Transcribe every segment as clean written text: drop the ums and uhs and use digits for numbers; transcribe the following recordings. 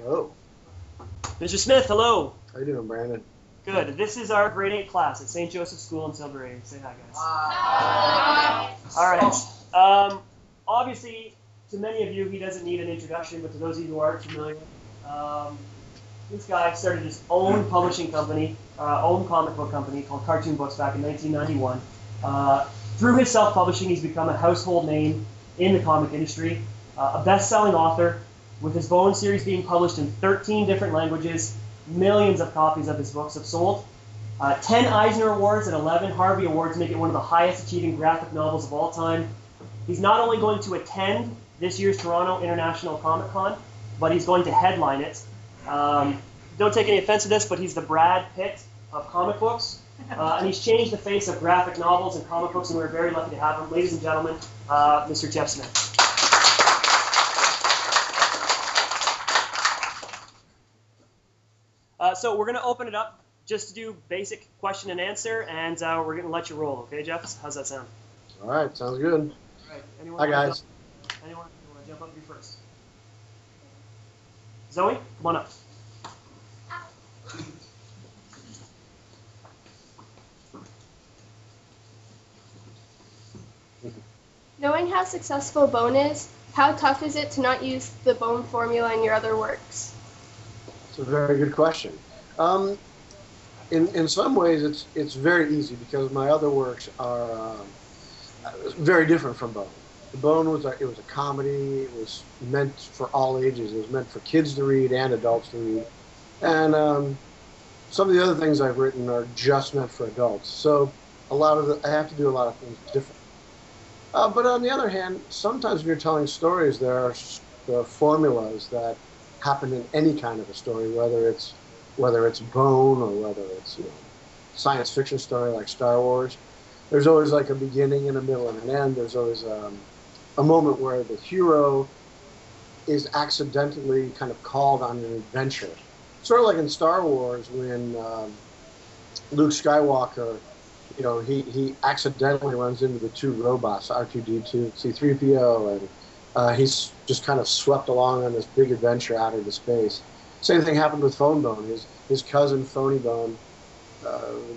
Hello. Mr. Smith, hello. How you doing, Brandon? Good. This is our grade 8 class at St. Joseph's School in Silbury. Say hi, guys. All right. Obviously, to many of you, he doesn't need an introduction, but to those of you who aren't familiar, this guy started his own publishing company, own comic book company called Cartoon Books back in 1991. Through his self-publishing, he's become a household name in the comic industry, a best-selling author, with his Bone series being published in 13 different languages. Millions of copies of his books have sold. 10 Eisner Awards and 11 Harvey Awards make it one of the highest achieving graphic novels of all time. He's not only going to attend this year's Toronto International Comic Con, but he's going to headline it. Don't take any offense to this, but he's the Brad Pitt of comic books. And he's changed the face of graphic novels and comic books, and we're very lucky to have him. Ladies and gentlemen, Mr. Jeff Smith. So we're going to open it up just to do basic question and answer, and we're going to let you roll. Okay, Jeff? How's that sound? All right, sounds good. All right. Hi, guys. Anyone want to jump up and be first? Zoe, come on up. Knowing how successful Bone is, how tough is it to not use the Bone formula in your other works? It's a very good question. In some ways, it's very easy because my other works are very different from Bone. The Bone was a comedy. It was meant for all ages. It was meant for kids to read and adults to read. And some of the other things I've written are just meant for adults. So I have to do a lot of things different. But on the other hand, sometimes when you're telling stories, there are formulas that happen in any kind of a story, whether it's Bone or whether it's science fiction story like Star Wars. There's always like a beginning and a middle and an end. There's always a moment where the hero is accidentally kind of called on an adventure. Sort of like in Star Wars when Luke Skywalker, he accidentally runs into the two robots, R2-D2, C-3PO, and he's just kind of swept along on this big adventure out into space. Same thing happened with Phone Bone. His cousin, Phony Bone,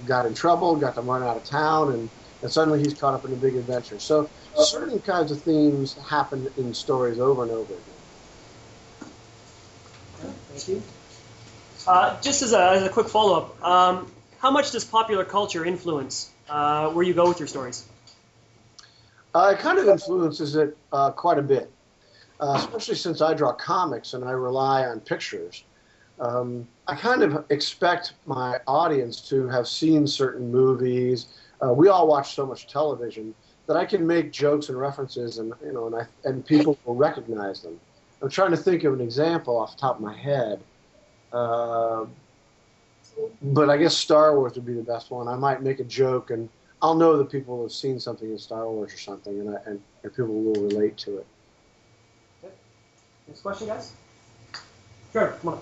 got in trouble, got them run out of town, and suddenly he's caught up in a big adventure. So certain kinds of themes happen in stories over and over again. Thank you. Just as a quick follow-up, how much does popular culture influence where you go with your stories? It kind of influences it quite a bit, especially since I draw comics and I rely on pictures. I kind of expect my audience to have seen certain movies. We all watch so much television that I can make jokes and references, and people will recognize them. I'm trying to think of an example off the top of my head. But I guess Star Wars would be the best one. I might make a joke, and I'll know that people have seen something in Star Wars or something, and people will relate to it. Okay. Next question, guys? Sure, come on.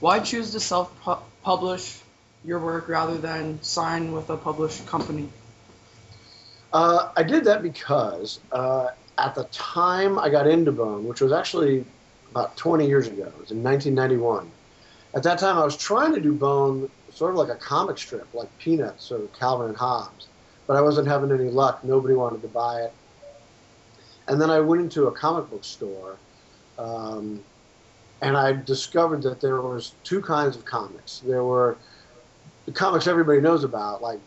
Why choose to self-publish your work rather than sign with a published company? I did that because at the time I got into Bone, which was actually about 20 years ago, it was in 1991. At that time I was trying to do Bone sort of like a comic strip, like Peanuts or Calvin and Hobbes, but I wasn't having any luck. Nobody wanted to buy it. And then I went into a comic book store, and I discovered that there was two kinds of comics. There were the comics everybody knows about, like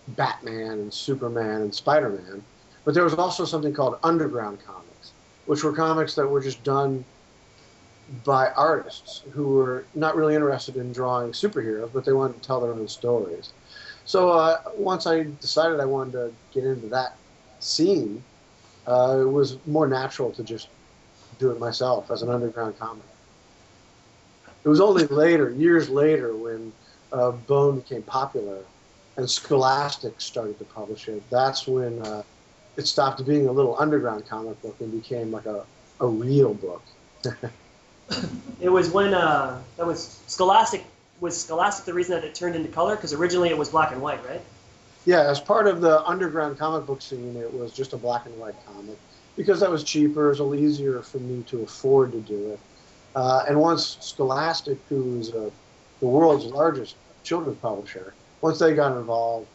Batman and Superman and Spider-Man, but there was also something called underground comics, which were comics that were just done by artists who were not really interested in drawing superheroes, but they wanted to tell their own stories. So once I decided I wanted to get into that scene, it was more natural to just do it myself as an underground comic. It was only later, years later, when Bone became popular and Scholastic started to publish it. That's when it stopped being a little underground comic book and became like a real book. It was when that was Scholastic. Was Scholastic the reason that it turned into color? Because originally it was black and white, right? Yeah, as part of the underground comic book scene, it was just a black and white comic because that was cheaper, it was a little easier for me to afford to do it. And once Scholastic, who is the world's largest children's publisher, once they got involved,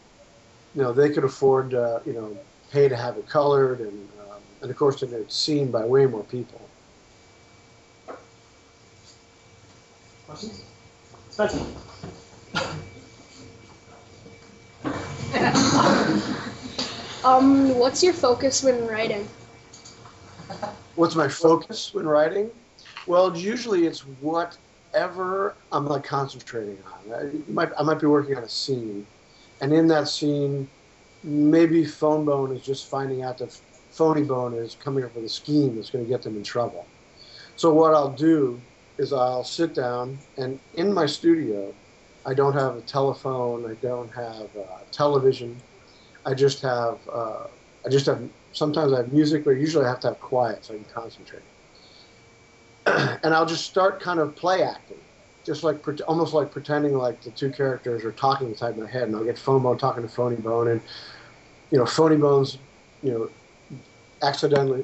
they could afford to, pay to have it colored, and of course, it's seen by way more people. Questions? Spencer. What's your focus when writing? What's my focus when writing? Well, usually it's whatever I'm like concentrating on. I might be working on a scene, and in that scene, maybe Phone Bone is just finding out that Phony Bone is coming up with a scheme that's going to get them in trouble. So what I'll do is I'll sit down, and in my studio, I don't have a telephone, I don't have television. I just have sometimes I have music, but usually I have to have quiet so I can concentrate. And I'll just start kind of play acting, just like almost like pretending like the two characters are talking inside my head, and I'll get Phone Bone talking to Phony Bone, and Phony Bone's accidentally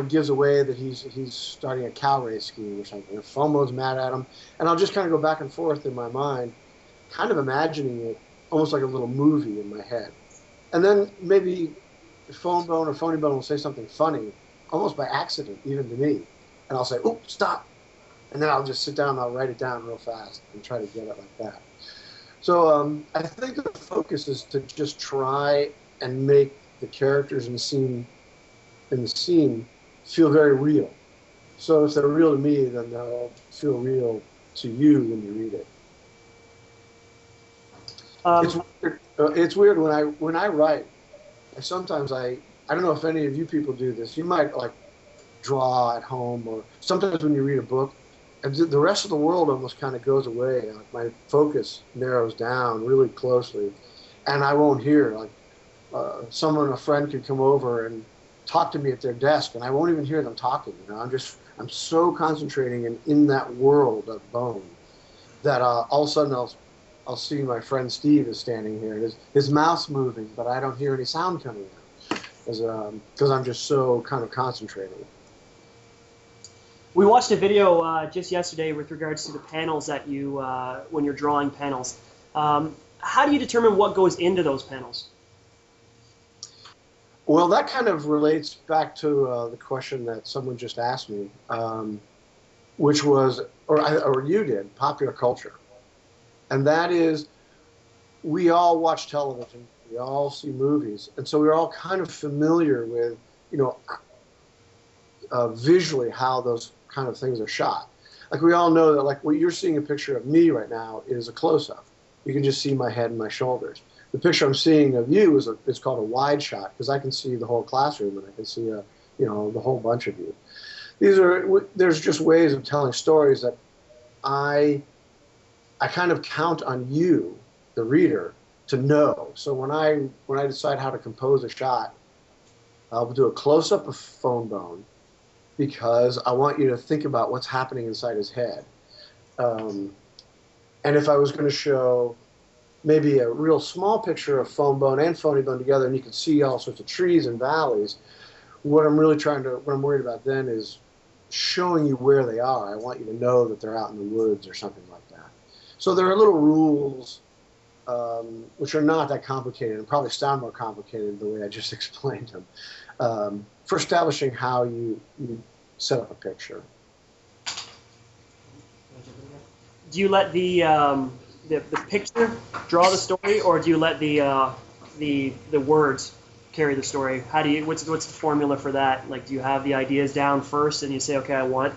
gives away that he's starting a cow race scheme or something. And Phone Bone's mad at him, and I'll just kind of go back and forth in my mind, kind of imagining it almost like a little movie in my head. And then maybe Phone Bone or Phony Bone will say something funny, almost by accident, even to me. And I'll say, "Oh, stop." And then I'll just sit down and I'll write it down real fast and try to get it like that. So I think the focus is to just try and make the characters in the scene feel very real. So if they're real to me, then they'll feel real to you when you read it. It's weird when I write. Sometimes I don't know if any of you people do this. You might like draw at home, or sometimes when you read a book, and the rest of the world almost kind of goes away. Like my focus narrows down really closely, and I won't hear. Like a friend could come over and talk to me at their desk, and I won't even hear them talking. I'm so concentrating in that world of Bone that all of a sudden I'll see my friend Steve is standing here, and his mouth's moving, but I don't hear any sound coming out because I'm just so kind of concentrating. We watched a video just yesterday with regards to the panels that you, when you're drawing panels. How do you determine what goes into those panels? Well, that kind of relates back to the question that someone just asked me, which was, or you did, popular culture. And that is, we all watch television, we all see movies, and so we're all kind of familiar with, visually how those kind of things are shot. Like we all know that, like what you're seeing a picture of me right now is a close-up. You can just see my head and my shoulders. The picture I'm seeing of you is called a wide shot because I can see the whole classroom and I can see the whole bunch of you. There's just ways of telling stories that I kind of count on you, the reader, to know. So when I decide how to compose a shot, I'll do a close-up of Phone Bone because I want you to think about what's happening inside his head. And if I was going to show maybe a real small picture of Phone Bone and Phony Bone together, and you can see all sorts of trees and valleys, what I'm worried about then is showing you where they are. I want you to know that they're out in the woods or something like that. So there are little rules which are not that complicated and probably sound more complicated the way I just explained them, for establishing how you set up a picture. Do you let the picture draw the story, or do you let the words carry the story? What's the formula for that? Like, do you have the ideas down first and you say, okay, I want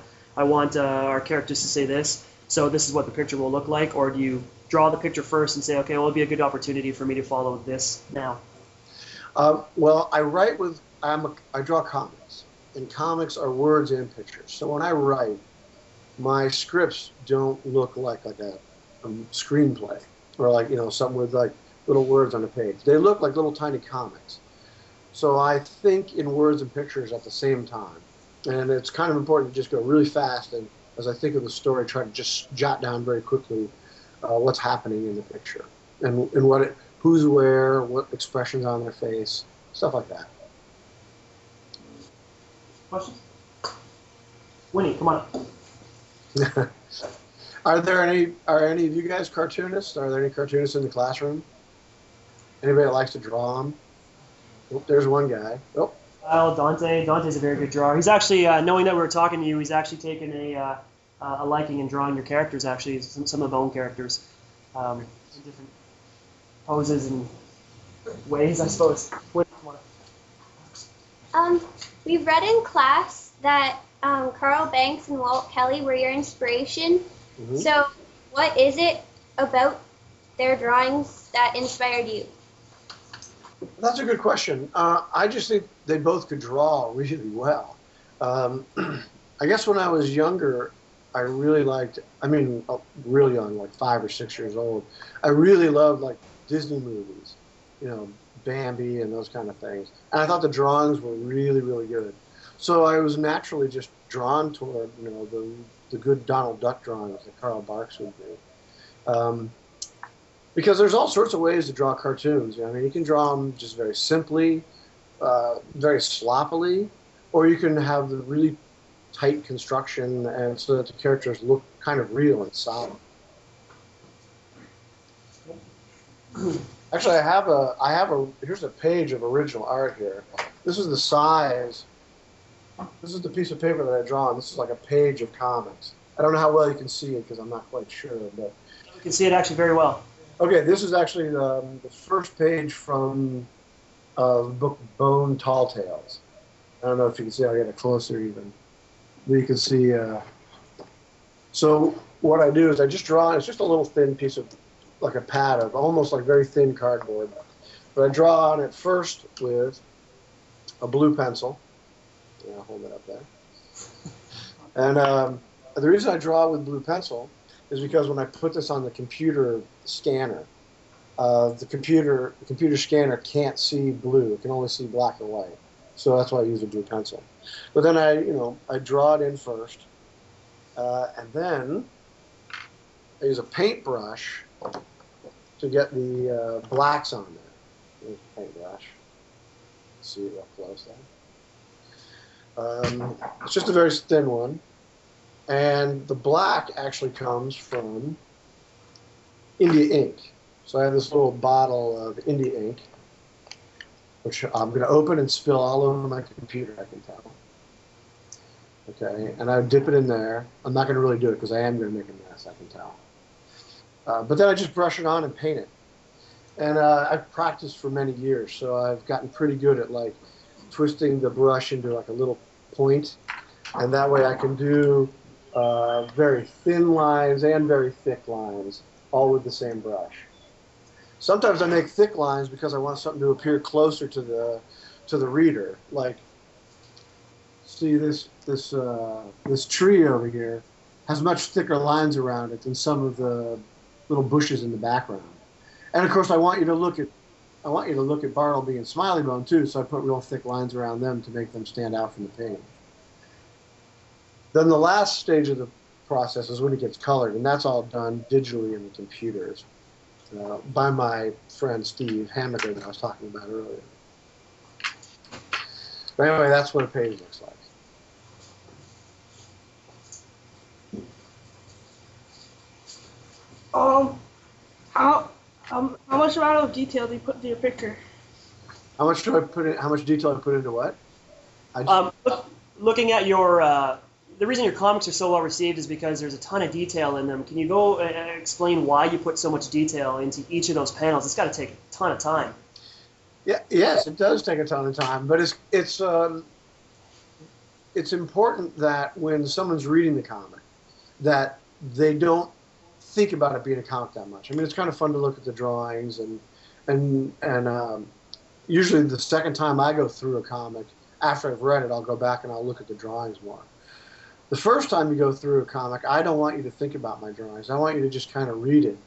our characters to say this, so this is what the picture will look like, or do you draw the picture first and say, okay, well, it'll be a good opportunity for me to follow this now? Well, I draw comics, and comics are words and pictures. So when I write, my scripts don't look like a screenplay or like something with like little words on a page. They look like little tiny comics. So I think in words and pictures at the same time, and it's kind of important to just go really fast, and as I think of the story, try to just jot down very quickly what's happening in the picture and who's where, what expressions on their face, stuff like that. Questions? Winnie, come on up. Are any of you guys cartoonists? Are there any cartoonists in the classroom? Anybody that likes to draw them? Oh, there's one guy. Oh. Well, Dante. Dante's a very good drawer. He's actually, knowing that we were talking to you, he's actually taken a liking in drawing your characters, actually, some of the Bone characters. In different poses and ways, I suppose. We've read in class that Carl Banks and Walt Kelly were your inspiration. Mm-hmm. So what is it about their drawings that inspired you? That's a good question. I just think they both could draw really well. I guess when I was younger, I really liked, really young, like 5 or 6 years old, I really loved like Disney movies, Bambi and those kind of things. And I thought the drawings were really, really good. So I was naturally just drawn toward, the good Donald Duck drawings that Carl Barks would do. Because there's all sorts of ways to draw cartoons. You can draw them just very simply, very sloppily, or you can have the really tight construction and so that the characters look kind of real and solid. Actually, here's a page of original art here. This is the size. This is the piece of paper that I draw, and this is like a page of comics. I don't know how well you can see it because I'm not quite sure, but you can see it actually very well. Okay, this is actually the first page from the book Bone Tall Tales. I don't know if you can see. I'll get it closer even. But you can see. So what I do is I just draw. It's just a little thin piece of, like a pad of almost like very thin cardboard. But I draw on it first with a blue pencil. Yeah, I'll hold it up there. And the reason I draw with blue pencil is because when I put this on the computer scanner, the computer scanner can't see blue; it can only see black and white. So that's why I use a blue pencil. But then I draw it in first, and then I use a paintbrush to get the blacks on there. There's the paintbrush. See it real close there. It's just a very thin one. And the black actually comes from India ink. So I have this little bottle of India ink, which I'm going to open and spill all over my computer, I can tell. Okay, and I dip it in there. I'm not going to really do it because I am going to make a mess, I can tell. But then I just brush it on and paint it. And I've practiced for many years, so I've gotten pretty good at like twisting the brush into like a little point, and that way I can do very thin lines and very thick lines, all with the same brush. Sometimes I make thick lines because I want something to appear closer to the reader. Like, see this tree over here has much thicker lines around it than some of the little bushes in the background. And of course, I want you to look at Bartleby and Smiley Bone too, so I put real thick lines around them to make them stand out from the page. Then the last stage of the process is when it gets colored, and that's all done digitally in the computers by my friend Steve Hammaker that I was talking about earlier. But anyway, that's what a page looks like. How much amount of detail do you put into your picture? How much detail I put into what? Looking at your, the reason your comics are so well received is because there's a ton of detail in them. Can you go explain why you put so much detail into each of those panels? It's got to take a ton of time. Yeah, yes, it does take a ton of time, but it's important that when someone's reading the comic, that they don't think about it being a comic that much. I mean, it's kind of fun to look at the drawings, and usually the second time I go through a comic, after I've read it, I'll go back and I'll look at the drawings more. The first time you go through a comic, I don't want you to think about my drawings. I want you to just kind of read it.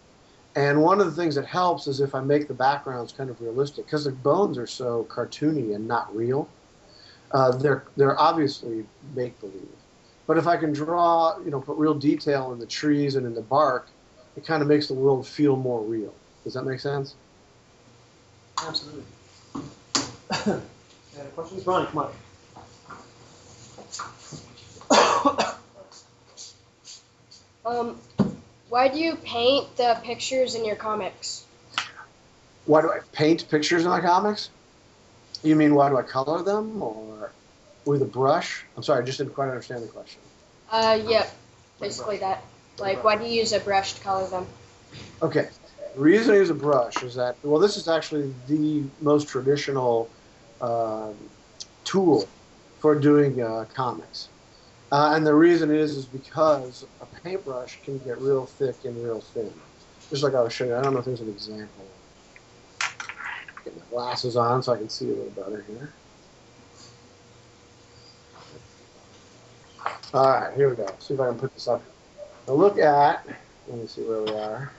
And one of the things that helps is if I make the backgrounds kind of realistic, because the bones are so cartoony and not real. They're obviously make-believe. But if I can draw, put real detail in the trees and in the bark, it kind of makes the world feel more real. Does that make sense? Absolutely. Any questions? Ronnie, come on. Why do you paint the pictures in your comics? Why do I paint pictures in my comics? You mean why do I color them, or with a brush? I'm sorry, I just didn't quite understand the question. Yep, basically that. Like, why do you use a brush to color them? Okay. The reason I use a brush is that, well, this is actually the most traditional tool for doing comics. And the reason is because a paintbrush can get real thick and real thin. Just like I was showing you. I don't know if there's an example. Get my glasses on so I can see a little better here. All right, here we go. See if I can put this up. Now look at, let me see where we are.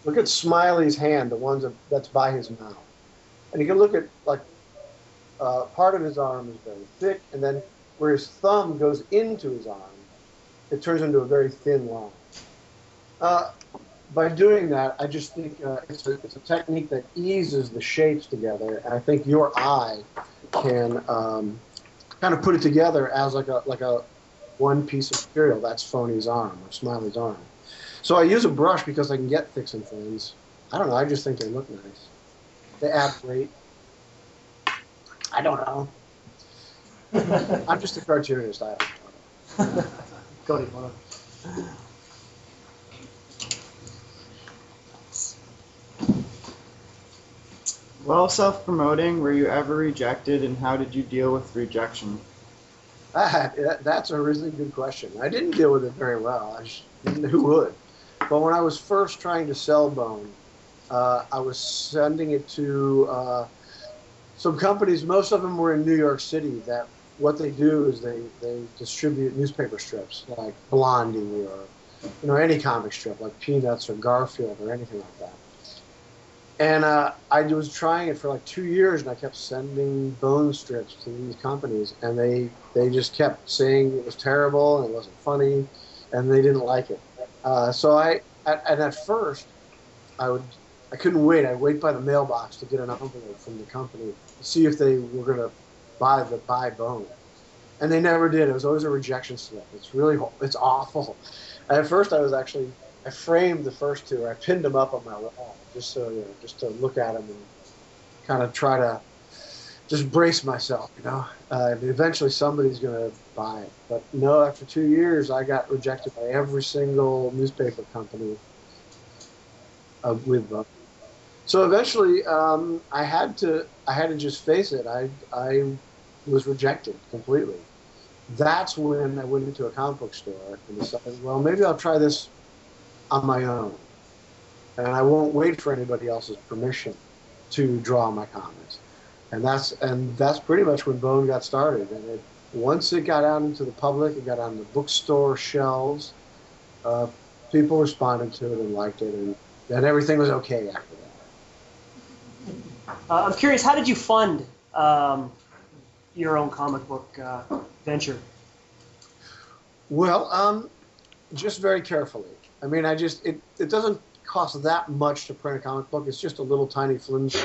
Look at Smiley's hand, the ones that's by his mouth. And you can look at, like, part of his arm is very thick, and then where his thumb goes into his arm, it turns into a very thin line. By doing that, I just think it's a technique that eases the shapes together, and I think your eye can kind of put it together as like a one piece of material. That's Phony's arm or Smiley's arm. So I use a brush because I can get thicks and thins. I don't know. I just think they look nice. They add weight. I don't know. I'm just a cartoonist. I don't know. Cody, come on. While self-promoting, were you ever rejected, and how did you deal with rejection? That's a really good question. I didn't deal with it very well. Who would? But when I was first trying to sell Bone, I was sending it to some companies. Most of them were in New York City. That what they do is they distribute newspaper strips like Blondie or any comic strip like Peanuts or Garfield or anything like that. And I was trying it for like 2 years, and I kept sending Bone strips to these companies, and they just kept saying it was terrible and it wasn't funny, and they didn't like it. So at first, I couldn't wait. I'd wait by the mailbox to get an envelope from the company to see if they were going to buy Bone, and they never did. It was always a rejection slip. It's awful. At first, I framed the first two. I pinned them up on my wall just to look at them and kind of try to just brace myself, eventually somebody's going to buy it. But no, after 2 years, I got rejected by every single newspaper company with Bone. So eventually, I had to just face it. I was rejected completely. That's when I went into a comic book store and decided, well, maybe I'll try this on my own, and I won't wait for anybody else's permission to draw my comics. And that's pretty much when Bone got started. And once it got out into the public, it got on the bookstore shelves. People responded to it and liked it, and then everything was okay after that. I'm curious, how did you fund your own comic book venture? Well, just very carefully. I mean, it doesn't cost that much to print a comic book. It's just a little tiny flimsy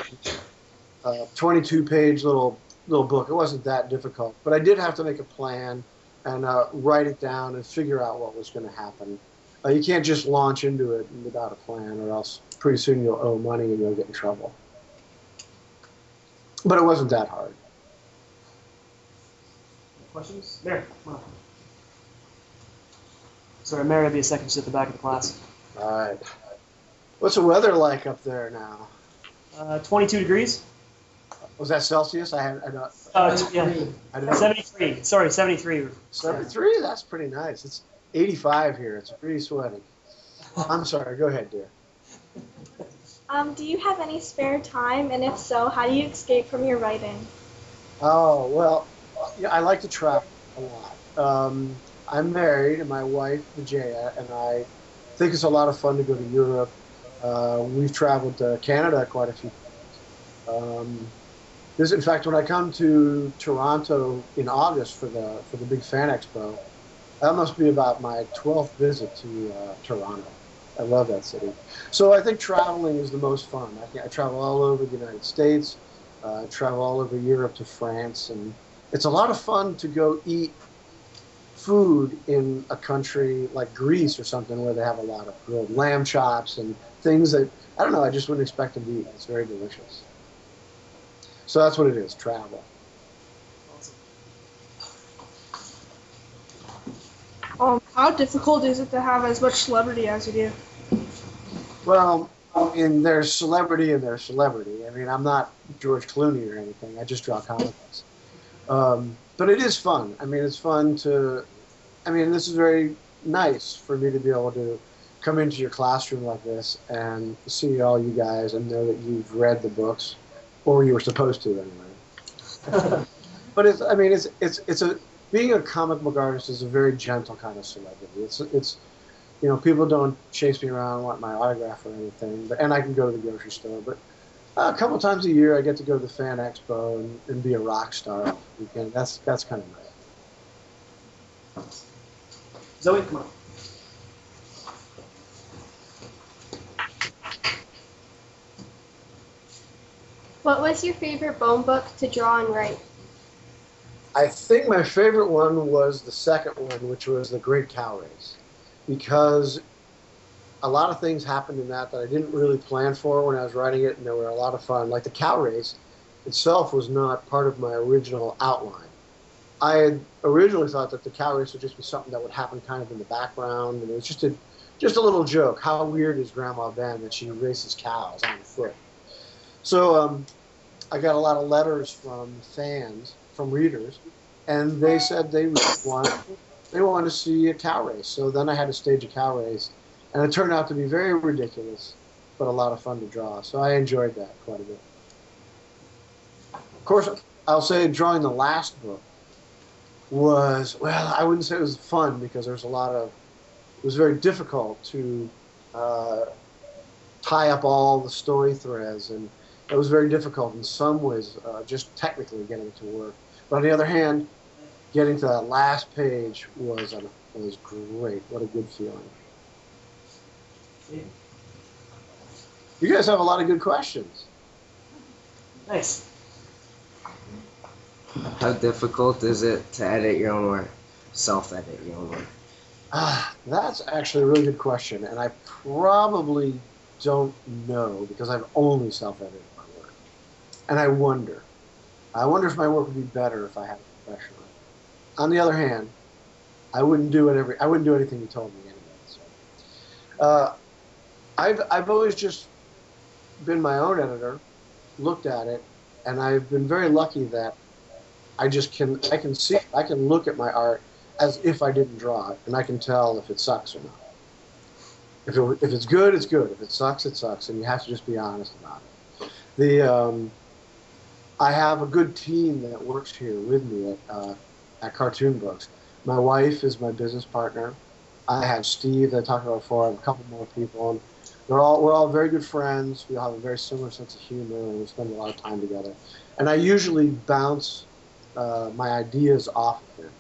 22-page little book. It wasn't that difficult, but I did have to make a plan and write it down and figure out what was going to happen. You can't just launch into it without a plan, or else pretty soon you'll owe money and you'll get in trouble. But it wasn't that hard. Questions? There. Come on. Sorry, Mary will be a second. She's at the back of the class. All right. What's the weather like up there now? 22 degrees. Was that Celsius? Yeah. 73. Sorry, 73. 73? That's pretty nice. It's 85 here. It's pretty sweaty. I'm sorry. Go ahead, dear. Do you have any spare time? And if so, how do you escape from your writing? Oh, well, yeah, I like to travel a lot. I'm married, and my wife, Vijaya, and I think it's a lot of fun to go to Europe. We've traveled to Canada quite a few times. In fact, when I come to Toronto in August for the big fan expo, that must be about my 12th visit to Toronto. I love that city. So I think traveling is the most fun. I travel all over the United States, travel all over Europe to France, and it's a lot of fun to go eat food in a country like Greece or something where they have a lot of grilled lamb chops and things that, I don't know, I just wouldn't expect them to eat. It's very delicious. So that's what it is, travel. How difficult is it to have as much celebrity as you do? Well, and there's celebrity and there's celebrity. I mean, I'm not George Clooney or anything. I just draw comic books. But it is fun. I mean, it's fun to, I mean, this is very nice for me to be able to come into your classroom like this and see all you guys and know that you've read the books, or you were supposed to anyway. But it's, I mean, it's a, being a comic book artist is a very gentle kind of celebrity. It's, you know, people don't chase me around, want my autograph or anything, but, and I can go to the grocery store, but a couple times a year I get to go to the Fan Expo and be a rock star on the weekend. That's kind of nice. Zoe, come on. What was your favorite Bone book to draw and write? I think my favorite one was the second one, which was The Great Cow Race, because a lot of things happened in that I didn't really plan for when I was writing it, and they were a lot of fun. Like the cow race itself was not part of my original outline. I had originally thought that the cow race would just be something that would happen kind of in the background, and it was just a little joke. How weird is Grandma Ben that she races cows on foot? So I got a lot of letters from fans, from readers, and they said they wanted to see a cow race. So then I had to stage a cow race. And it turned out to be very ridiculous, but a lot of fun to draw. So I enjoyed that quite a bit. Of course, I'll say drawing the last book was, well, I wouldn't say it was fun because there's a lot of, it was very difficult to tie up all the story threads. And it was very difficult in some ways, just technically getting it to work. But on the other hand, getting to that last page was great. What a good feeling. You guys have a lot of good questions. Nice. How difficult is it to edit your own work? Self-edit your own work? That's actually a really good question, and I probably don't know because I've only self-edited my work. And I wonder if my work would be better if I had a professional. On the other hand, I wouldn't do anything you told me anyway. So. I've always just been my own editor, looked at it, and I've been very lucky that I can look at my art as if I didn't draw it, and I can tell if it sucks or not. If it's good, it's good. If it sucks, it sucks, and you have to just be honest about it. I have a good team that works here with me at Cartoon Books. My wife is my business partner. I have Steve that I talked about before. I have a couple more people. And we're all very good friends. We all have a very similar sense of humor, and we spend a lot of time together. And I usually bounce my ideas off of them.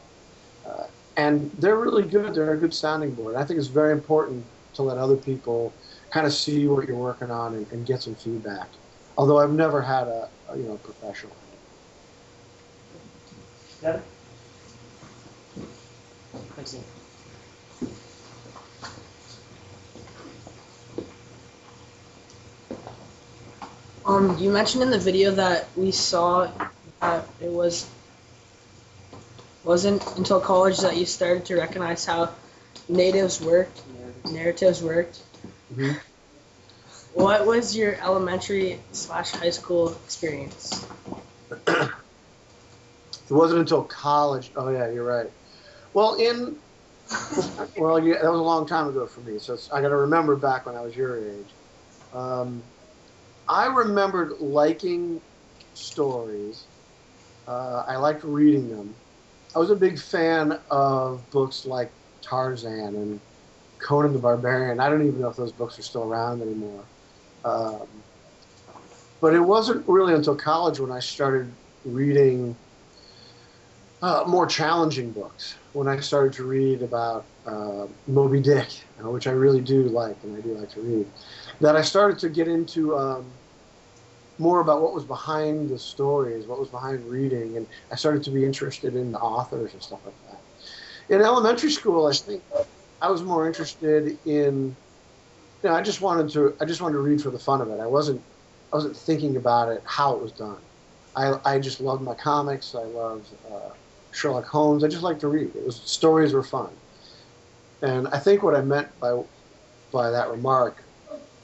And they're really good. They're a good sounding board. I think it's very important to let other people kind of see what you're working on and get some feedback. Although I've never had a professional. Devin? Thanks, Ian. You mentioned in the video that we saw that it wasn't until college that you started to recognize how narratives worked. Mm-hmm. What was your elementary/high school experience? It wasn't until college. Oh yeah, you're right. Well, yeah, that was a long time ago for me. So I got to remember back when I was your age. I remembered liking stories. I liked reading them. I was a big fan of books like Tarzan and Conan the Barbarian. I don't even know if those books are still around anymore. But it wasn't really until college when I started reading more challenging books. When I started to read about Moby Dick, which I really do like, and I do like to read, that I started to get into more about what was behind the stories, what was behind reading, and I started to be interested in the authors and stuff like that. In elementary school, I think I was more interested in, I just wanted to read for the fun of it. I wasn't thinking about it, how it was done. I just loved my comics. I loved Sherlock Holmes. I just liked to read. Stories were fun. And I think what I meant by that remark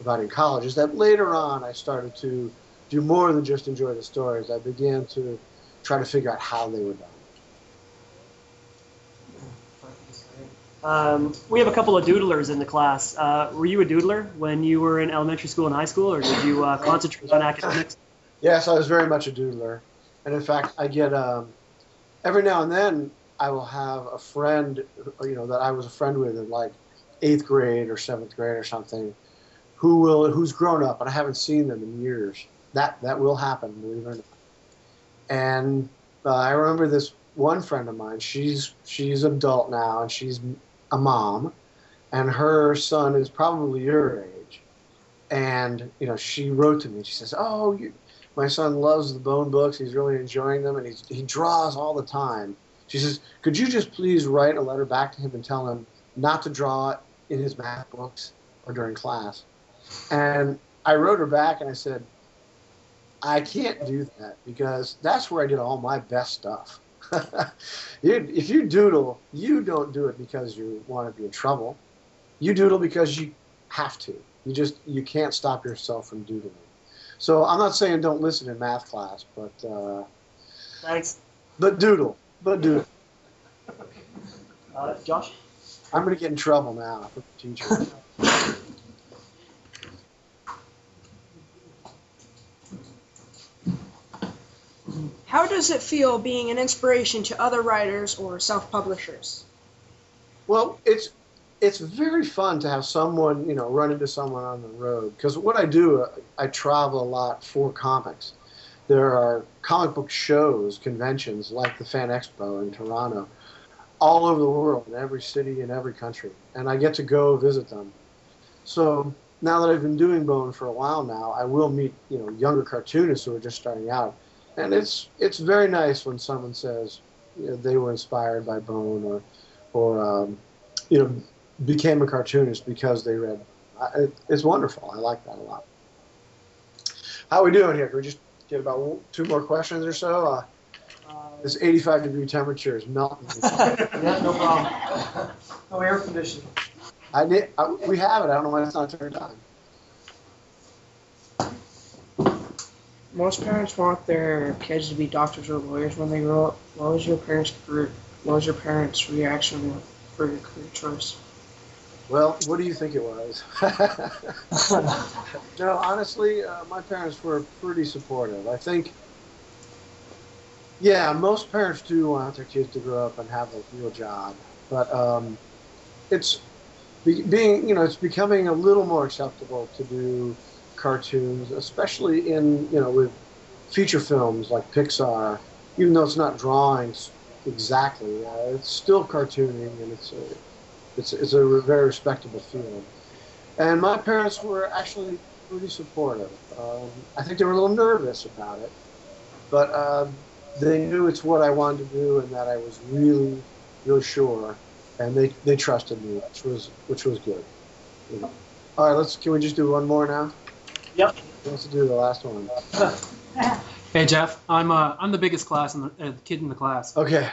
about in college is that later on I started to do more than just enjoy the stories. I began to try to figure out how they were done. We have a couple of doodlers in the class. Were you a doodler when you were in elementary school and high school, or did you concentrate on academics? Yes, I was very much a doodler. And in fact, I get, every now and then, I will have a friend, that I was a friend with in like 8th grade or 7th grade or something, who's grown up, and I haven't seen them in years. That will happen, believe it or not. And I remember this one friend of mine. She's adult now, and she's a mom, and her son is probably your age. And she wrote to me. She says, "Oh, my son loves the Bone books. He's really enjoying them, and he draws all the time." She says, "Could you just please write a letter back to him and tell him not to draw in his math books or during class?" And I wrote her back and I said, "I can't do that because that's where I did all my best stuff." If you doodle, you don't do it because you want to be in trouble. You doodle because you have to. You can't stop yourself from doodling. So I'm not saying don't listen in math class, but Thanks. But doodle. Josh? I'm going to get in trouble now with the teacher. How does it feel being an inspiration to other writers or self-publishers? Well, it's very fun to have someone, run into someone on the road. Because what I do, I travel a lot for comics. There are comic book shows, conventions, like the Fan Expo in Toronto, all over the world, in every city, in every country. And I get to go visit them. So now that I've been doing Bone for a while now, I will meet, younger cartoonists who are just starting out. And it's very nice when someone says they were inspired by Bone or became a cartoonist because they read. It's wonderful. I like that a lot. How are we doing here? Can we just get about 2 more questions or so? This 85-degree temperature is melting. Yeah, no problem. No air conditioning. We have it. I don't know why it's not turned on. Most parents want their kids to be doctors or lawyers when they grow up. What was your parents' reaction for your career choice? Well, what do you think it was? No, honestly, my parents were pretty supportive. I think, most parents do want their kids to grow up and have a real job, but it's becoming a little more acceptable to do cartoons, especially in with feature films like Pixar. Even though it's not drawings exactly, it's still cartooning, and it's a very respectable field. And my parents were actually pretty supportive. I think they were a little nervous about it, but they knew it's what I wanted to do and that I was really, really sure, and they trusted me, which was good. All right, can we just do one more now? Yep. Let's do the last one. Hey Jeff, I'm the biggest class and the kid in the class. Okay.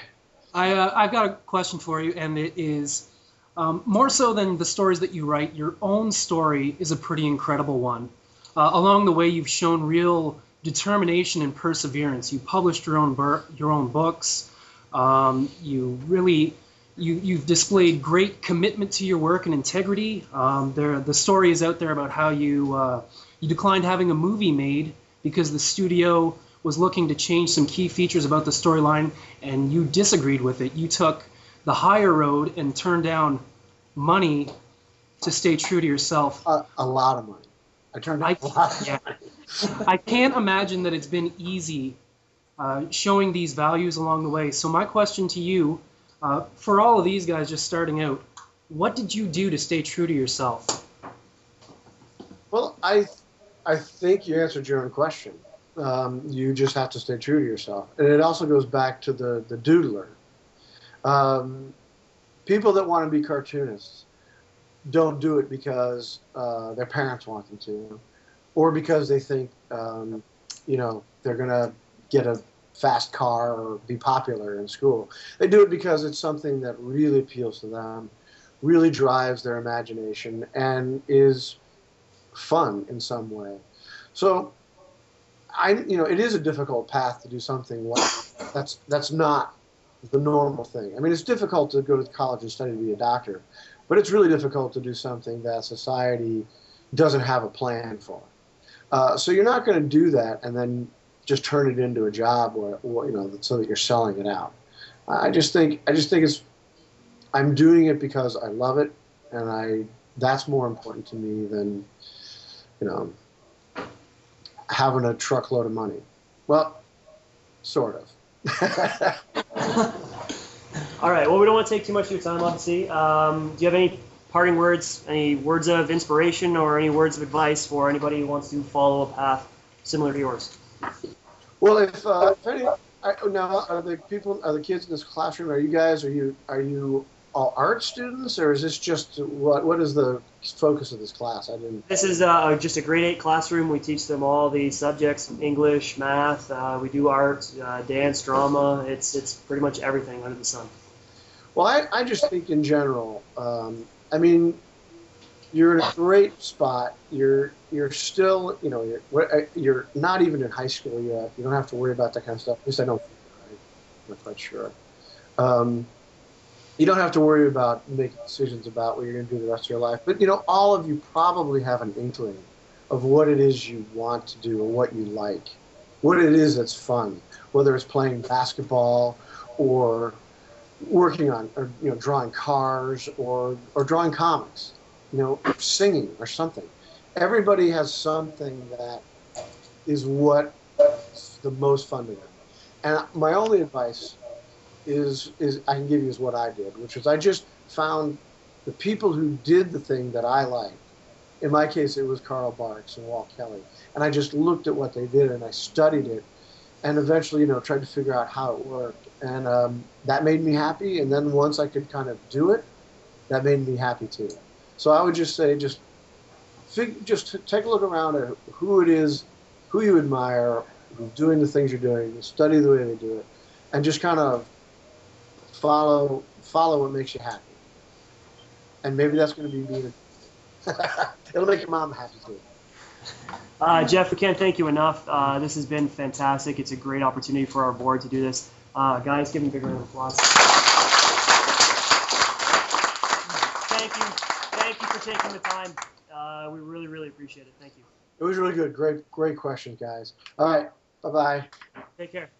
I've got a question for you, and it is more so than the stories that you write. Your own story is a pretty incredible one. Along the way, you've shown real determination and perseverance. You published your own books. You've displayed great commitment to your work and integrity. The story is out there about how you declined having a movie made because the studio was looking to change some key features about the storyline, and you disagreed with it. You took the higher road and turned down money to stay true to yourself. A lot of money. I turned down a lot of money. I can't imagine that it's been easy showing these values along the way. So my question to you, for all of these guys just starting out, what did you do to stay true to yourself? Well, I think you answered your own question. You just have to stay true to yourself. And it also goes back to the doodler. People that want to be cartoonists don't do it because their parents want them to, or because they think, they're going to get a fast car or be popular in school. They do it because it's something that really appeals to them, really drives their imagination, and is fun in some way. So, it is a difficult path to do something that's not the normal thing. I mean, it's difficult to go to college and study to be a doctor, but it's really difficult to do something that society doesn't have a plan for. So you're not going to do that and then just turn it into a job, or so that you're selling it out. I just think I'm doing it because I love it, and that's more important to me than having a truckload of money. Well, sort of. All right. Well, we don't want to take too much of your time, obviously. Do you have any parting words, any words of inspiration, or any words of advice for anybody who wants to follow a path similar to yours? Well, if any, now are the kids in this classroom? Are you all art students, or is this just what is the focus of this class? This is just a grade 8 classroom. We teach them all the subjects: English, math. We do art, dance, drama. It's pretty much everything under the sun. Well, I just think in general. You're in a great spot. You're still, you're not even in high school yet. You don't have to worry about that kind of stuff. At least I don't think. I'm not quite sure. You don't have to worry about making decisions about what you're going to do the rest of your life. But, all of you probably have an inkling of what it is you want to do or what you like, what it is that's fun, whether it's playing basketball or working on, or, drawing cars or drawing comics, singing or something. Everybody has something that is what's the most fun to them. And my only advice is I can give you is what I did, which is I just found the people who did the thing that I liked. In my case, it was Carl Barks and Walt Kelly. And I just looked at what they did and I studied it and eventually, tried to figure out how it worked. And that made me happy. And then once I could kind of do it, that made me happy too. So I would just say, just take a look around at who it is, who you admire, who's doing the things you're doing, study the way they do it, and just kind of follow what makes you happy. And maybe that's going to be being it'll make your mom happy too. Jeff, we can't thank you enough. This has been fantastic. It's a great opportunity for our board to do this. Guys, give me a big round of applause. Thank you for taking the time. We really, really appreciate it. Thank you. It was really good. Great questions, guys. All right. Bye-bye. Take care.